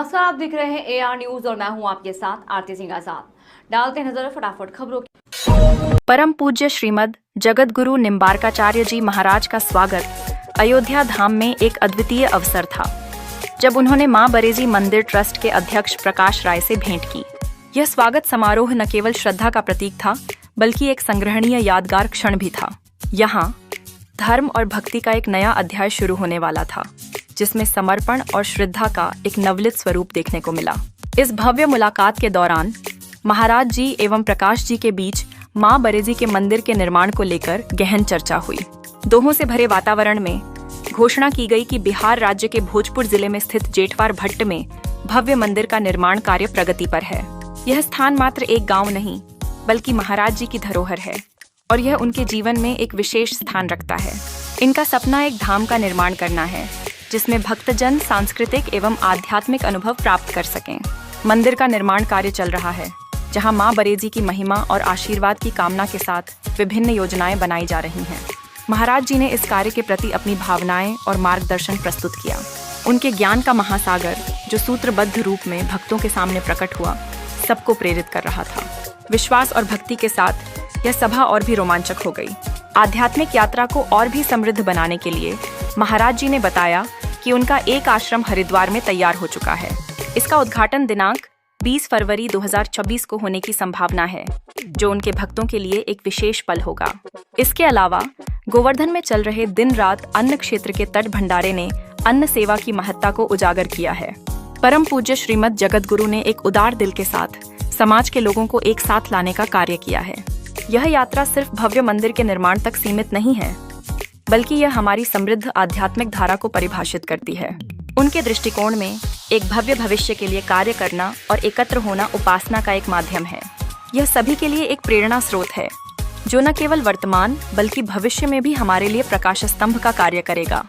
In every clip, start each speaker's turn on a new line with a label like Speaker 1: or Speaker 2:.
Speaker 1: नमस्कार, आप देख रहे हैं AR न्यूज और मैं हूं आपके साथ आरती सिंह आजाद। डालते हैं नजर फटाफट खबरों की।
Speaker 2: परम पूज्य श्रीमद जगत गुरु निम्बार्काचार्य जी महाराज का स्वागत अयोध्या धाम में एक अद्वितीय अवसर था, जब उन्होंने मां बरेजी मंदिर ट्रस्ट के अध्यक्ष प्रकाश राय से भेंट की। यह स्वागत समारोह न केवल श्रद्धा का प्रतीक था, बल्कि एक संग्रहणीय यादगार क्षण भी था। यहाँ धर्म और भक्ति का एक नया अध्याय शुरू होने वाला था, जिसमें समर्पण और श्रद्धा का एक नवलित स्वरूप देखने को मिला। इस भव्य मुलाकात के दौरान महाराज जी एवं प्रकाश जी के बीच मां बरेजी के मंदिर के निर्माण को लेकर गहन चर्चा हुई। दोहों से भरे वातावरण में घोषणा की गई कि बिहार राज्य के भोजपुर जिले में स्थित जेठवार भट्ट में भव्य मंदिर का निर्माण कार्य प्रगति पर है। यह स्थान मात्र एक गांव नहीं, बल्कि महाराज जी की धरोहर है और यह उनके जीवन में एक विशेष स्थान रखता है। इनका सपना एक धाम का निर्माण करना है, जिसमें भक्तजन सांस्कृतिक एवं आध्यात्मिक अनुभव प्राप्त कर सकें। मंदिर का निर्माण कार्य चल रहा है, जहां मां बरेजी की महिमा और आशीर्वाद की कामना के साथ विभिन्न योजनाएं बनाई जा रही हैं। महाराज जी ने इस कार्य के प्रति अपनी भावनाएं और मार्गदर्शन प्रस्तुत किया। उनके ज्ञान का महासागर, जो सूत्रबद्ध रूप में भक्तों के सामने प्रकट हुआ, सबको प्रेरित कर रहा था। विश्वास और भक्ति के साथ यह सभा और भी रोमांचक हो गई। आध्यात्मिक यात्रा को और भी समृद्ध बनाने के लिए महाराज जी ने बताया कि उनका एक आश्रम हरिद्वार में तैयार हो चुका है। इसका उद्घाटन दिनांक 20 फरवरी 2024 को होने की संभावना है, जो उनके भक्तों के लिए एक विशेष पल होगा। इसके अलावा गोवर्धन में चल रहे दिन रात अन्न क्षेत्र के तट भंडारे ने अन्न सेवा की महत्ता को उजागर किया है। परम पूज्य श्रीमद जगत गुरु ने एक उदार दिल के साथ समाज के लोगों को एक साथ लाने का कार्य किया है। यह यात्रा सिर्फ भव्य मंदिर के निर्माण तक सीमित नहीं है, बल्कि यह हमारी समृद्ध आध्यात्मिक धारा को परिभाषित करती है। उनके दृष्टिकोण में एक भव्य भविष्य के लिए कार्य करना और एकत्र होना उपासना का एक माध्यम है। यह सभी के लिए एक प्रेरणा स्रोत है, जो न केवल वर्तमान बल्कि भविष्य में भी हमारे लिए प्रकाश स्तंभ का कार्य करेगा।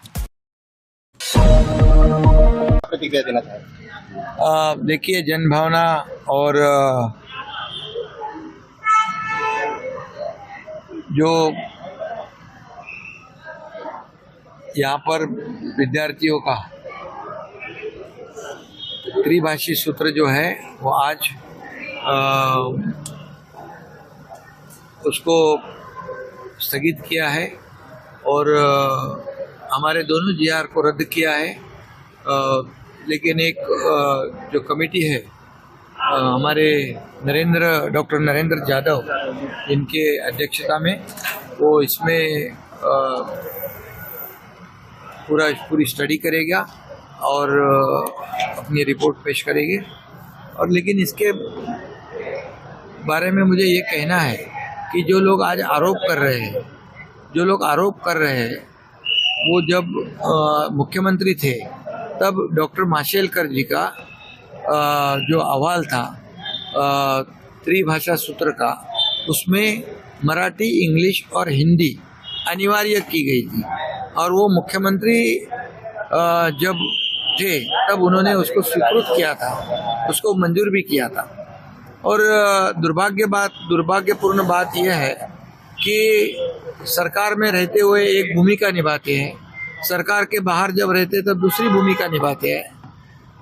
Speaker 3: देखिए, जनभावना और जो यहाँ पर विद्यार्थियों का त्रिभाषी सूत्र जो है वो आज उसको स्थगित किया है और हमारे दोनों GR को रद्द किया है। लेकिन एक जो कमेटी है हमारे डॉक्टर नरेंद्र जाधव इनके अध्यक्षता में, वो इसमें पूरी स्टडी करेगा और अपनी रिपोर्ट पेश करेगी। और लेकिन इसके बारे में मुझे ये कहना है कि जो लोग आज आरोप कर रहे हैं वो जब मुख्यमंत्री थे तब डॉक्टर माशेलकर जी का जो अहवाल था त्रिभाषा सूत्र का, उसमें मराठी, इंग्लिश और हिंदी अनिवार्य की गई थी और वो मुख्यमंत्री जब थे तब उन्होंने उसको स्वीकृत किया था, उसको मंजूर भी किया था। और दुर्भाग्यपूर्ण बात यह है कि सरकार में रहते हुए एक भूमिका निभाते हैं, सरकार के बाहर जब रहते तब दूसरी भूमिका निभाते हैं,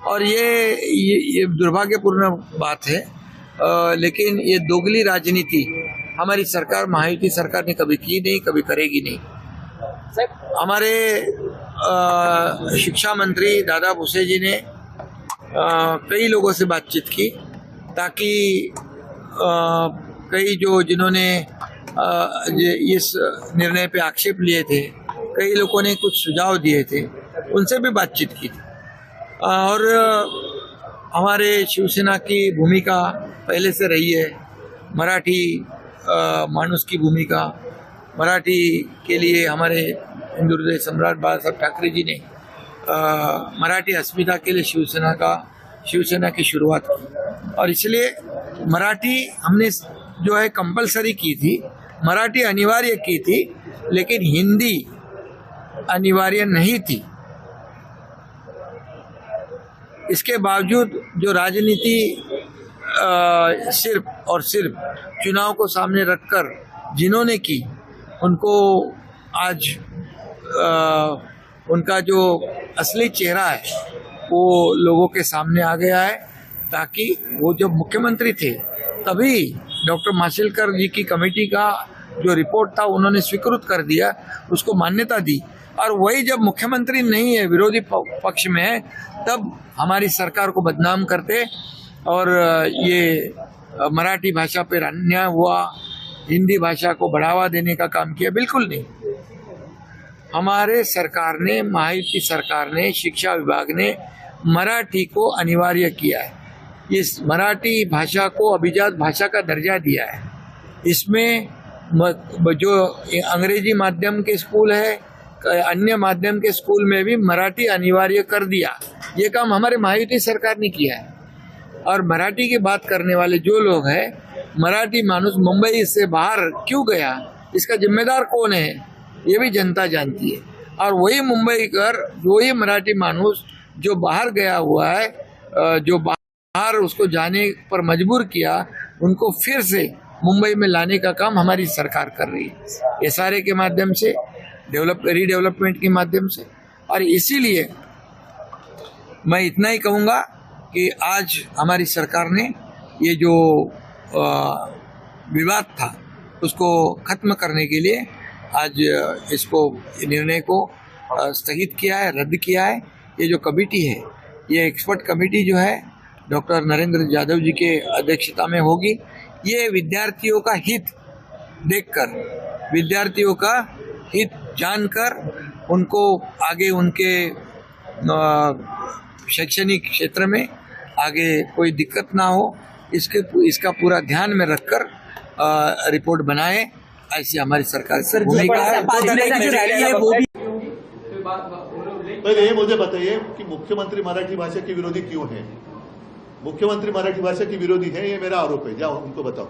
Speaker 3: और ये दुर्भाग्यपूर्ण बात है। लेकिन ये दोगली राजनीति हमारी सरकार, महायुति सरकार ने कभी की नहीं, कभी करेगी नहीं। हमारे शिक्षा मंत्री दादा भुसे जी ने कई लोगों से बातचीत की, ताकि कई जिन्होंने इस निर्णय पे आक्षेप लिए थे, कई लोगों ने कुछ सुझाव दिए थे, उनसे भी बातचीत की थी। और हमारे शिवसेना की भूमिका पहले से रही है, मराठी मानुस की भूमिका, मराठी के लिए हमारे हिंदू हृदय सम्राट बाला साहब ठाकरे जी ने मराठी अस्मिता के लिए शिवसेना की शुरुआत की, और इसलिए मराठी हमने जो है कंपलसरी की थी, मराठी अनिवार्य की थी, लेकिन हिंदी अनिवार्य नहीं थी। इसके बावजूद जो राजनीति सिर्फ और सिर्फ चुनाव को सामने रखकर जिन्होंने की, उनको आज उनका जो असली चेहरा है वो लोगों के सामने आ गया है, ताकि वो जब मुख्यमंत्री थे तभी डॉक्टर माशेलकर जी की कमेटी का जो रिपोर्ट था उन्होंने स्वीकृत कर दिया, उसको मान्यता दी। और वही जब मुख्यमंत्री नहीं है, विरोधी पक्ष में है, तब हमारी सरकार को बदनाम करते और ये मराठी भाषा पर अन्याय हुआ, हिंदी भाषा को बढ़ावा देने का काम किया। बिल्कुल नहीं। हमारे सरकार ने, महायुति सरकार ने, शिक्षा विभाग ने मराठी को अनिवार्य किया है। इस मराठी भाषा को अभिजात भाषा का दर्जा दिया है। इसमें जो अंग्रेजी माध्यम के स्कूल है, अन्य माध्यम के स्कूल में भी मराठी अनिवार्य कर दिया। ये काम हमारे महायुति सरकार ने किया है। और मराठी की बात करने वाले जो लोग हैं, मराठी मानुस मुंबई से बाहर क्यों गया, इसका जिम्मेदार कौन है, ये भी जनता जानती है। और वही वही मराठी मानुस जो बाहर गया हुआ है, जो बाहर उसको जाने पर मजबूर किया, उनको फिर से मुंबई में लाने का काम हमारी सरकार कर रही है, SRA के माध्यम से, रीडेवलपमेंट के माध्यम से। और इसीलिए मैं इतना ही कहूँगा कि आज हमारी सरकार ने ये जो विवाद था उसको खत्म करने के लिए आज इसको निर्णय को स्थगित किया है, रद्द किया है। ये जो कमेटी है, ये एक्सपर्ट कमेटी जो है डॉक्टर नरेंद्र यादव जी के अध्यक्षता में होगी। ये विद्यार्थियों का हित देखकर, विद्यार्थियों का हित जानकर उनको आगे उनके शैक्षणिक क्षेत्र में आगे कोई दिक्कत ना हो, इसका पूरा ध्यान में रखकर रिपोर्ट बनाए, ऐसी हमारी सरकार की भूमिका है।
Speaker 4: पहले ये मुझे बताइए कि मुख्यमंत्री मराठी भाषा के विरोधी क्यों है? मुख्यमंत्री मराठी भाषा की विरोधी है, ये मेरा आरोप है। जाओ उनको बताओ।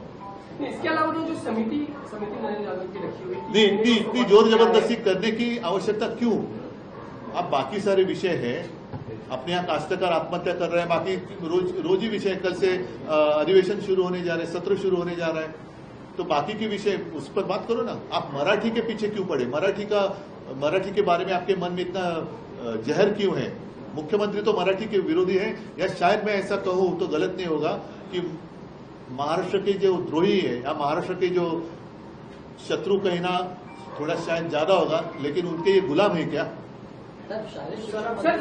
Speaker 5: इसके अलावा जो समिति नरेंद्र यादव की रखी हुई
Speaker 4: नहीं, इतनी जोर जबरदस्ती करने की आवश्यकता क्यों? अब बाकी सारे विषय है, अपने यहाँ काश्तकार आत्महत्या कर रहे हैं, बाकी रोज ही विषय, कल से अधिवेशन शुरू होने जा रहे हैं, सत्र शुरू होने जा रहा है, तो बाकी के विषय उस पर बात करो ना। आप मराठी के पीछे क्यों पड़े? मराठी के बारे में आपके मन में इतना जहर क्यों है? मुख्यमंत्री तो मराठी के विरोधी है, या शायद मैं ऐसा कहूं तो गलत नहीं होगा कि महाराष्ट्र के जो द्रोही है या महाराष्ट्र के जो शत्रु कहना थोड़ा शायद ज्यादा होगा, लेकिन उनके ये गुलाम है क्या?